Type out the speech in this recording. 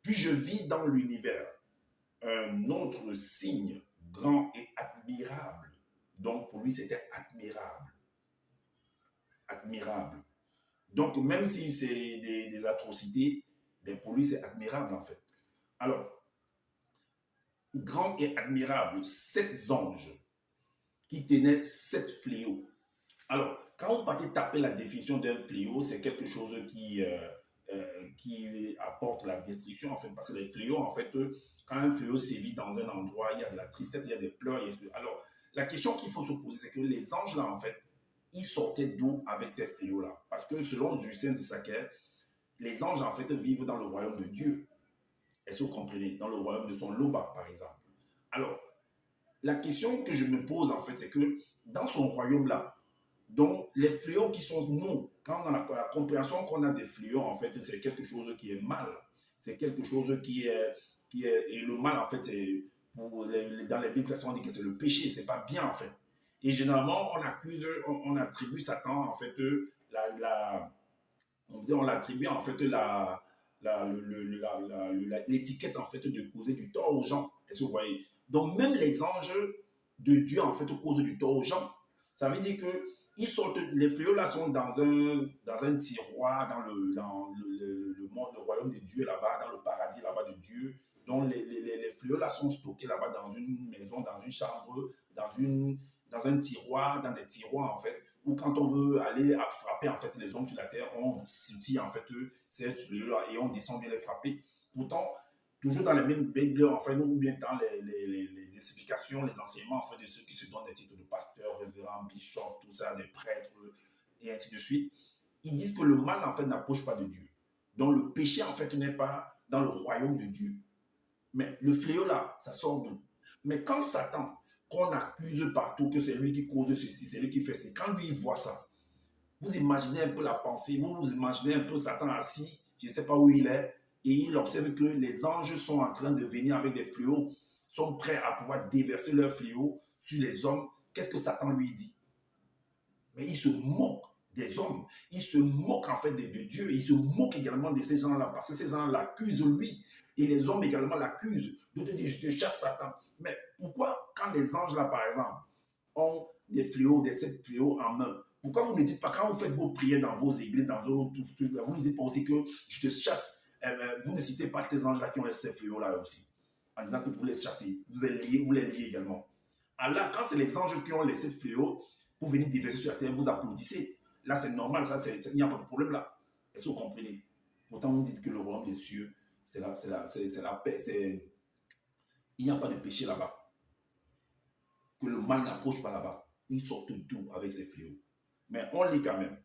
Puis je vis dans l'univers un autre signe grand et admirable. Donc pour lui, c'était admirable. Admirable. Donc même si c'est des atrocités, ben pour lui, c'est admirable en fait. Alors, grand et admirable, 7 anges qui tenaient 7 fléaux. Alors, quand vous partez taper la définition d'un fléau, c'est quelque chose qui apporte la destruction, en fait, parce que les fléaux, en fait, quand un fléau sévit dans un endroit, il y a de la tristesse, il y a des pleurs. Alors, la question qu'il faut se poser, c'est que les anges, là, en fait, ils sortaient d'où avec ces fléaux-là? Parce que selon Lucien de Sacer, les anges, en fait, vivent dans le royaume de Dieu. Est-ce que vous comprenez? Dans le royaume de son Loba, par exemple. Alors, la question que je me pose, en fait, c'est que dans son royaume-là, donc, les fléaux qui sont nous, quand on a la compréhension qu'on a des fléaux, en fait, c'est quelque chose qui est mal. C'est quelque chose et le mal, en fait, c'est, dans les Bibles, on dit que c'est le péché, c'est pas bien, en fait. Et généralement, on attribue Satan, en fait, on l'attribue, en fait, l'étiquette, en fait, de causer du tort aux gens. Est-ce que vous voyez? Donc, même les anges de Dieu, en fait, causent du tort aux gens. Ça veut dire que les fléaux là sont dans un tiroir dans le monde, le royaume de Dieu là-bas, dans le paradis là-bas de Dieu. Donc les fléaux là sont stockés là-bas dans une maison, dans une chambre, dans un tiroir, dans des tiroirs en fait. Où quand on veut aller frapper en fait les hommes sur la terre, on soutient en fait ces fléaux là et on descend bien les frapper. Pourtant, toujours dans les mêmes Bibles, enfin, ou bien dans les explications, les enseignements, enfin, de ceux qui se donnent des titres de pasteur, révérend, bishop, tout ça, des prêtres, et ainsi de suite, ils disent que le mal, en fait, n'approche pas de Dieu. Donc, le péché, en fait, n'est pas dans le royaume de Dieu. Mais le fléau, là, ça sort d'où? Mais quand Satan, qu'on accuse partout que c'est lui qui cause ceci, c'est lui qui fait ceci, quand lui, il voit ça, vous imaginez un peu la pensée, vous imaginez un peu Satan assis, je ne sais pas où il est, et il observe que les anges sont en train de venir avec des fléaux, sont prêts à pouvoir déverser leurs fléaux sur les hommes. Qu'est-ce que Satan lui dit? Mais il se moque des hommes, il se moque en fait de Dieu, il se moque également de ces gens-là, parce que ces gens l'accusent lui, et les hommes également l'accusent. D'autres disent, je te chasse Satan. Mais pourquoi quand les anges là, par exemple, ont des fléaux, des 7 fléaux en main, pourquoi vous ne dites pas, quand vous faites vos prières dans vos églises, dans vos trucs, vous ne dites pas aussi que je te chasse? Vous ne citez pas ces anges-là qui ont ces fléaux-là aussi, en disant que vous les chassez, vous les liez également. Alors, quand c'est les anges qui ont les 7 fléaux pour venir déverser sur la terre, vous applaudissez. Là, c'est normal, il n'y a pas de problème là. Est-ce que vous comprenez? Pourtant, vous dites que le royaume des cieux, c'est la paix, il n'y a pas de péché là-bas. Que le mal n'approche pas là-bas. Ils sortent tout avec ces fléaux. Mais on lit quand même.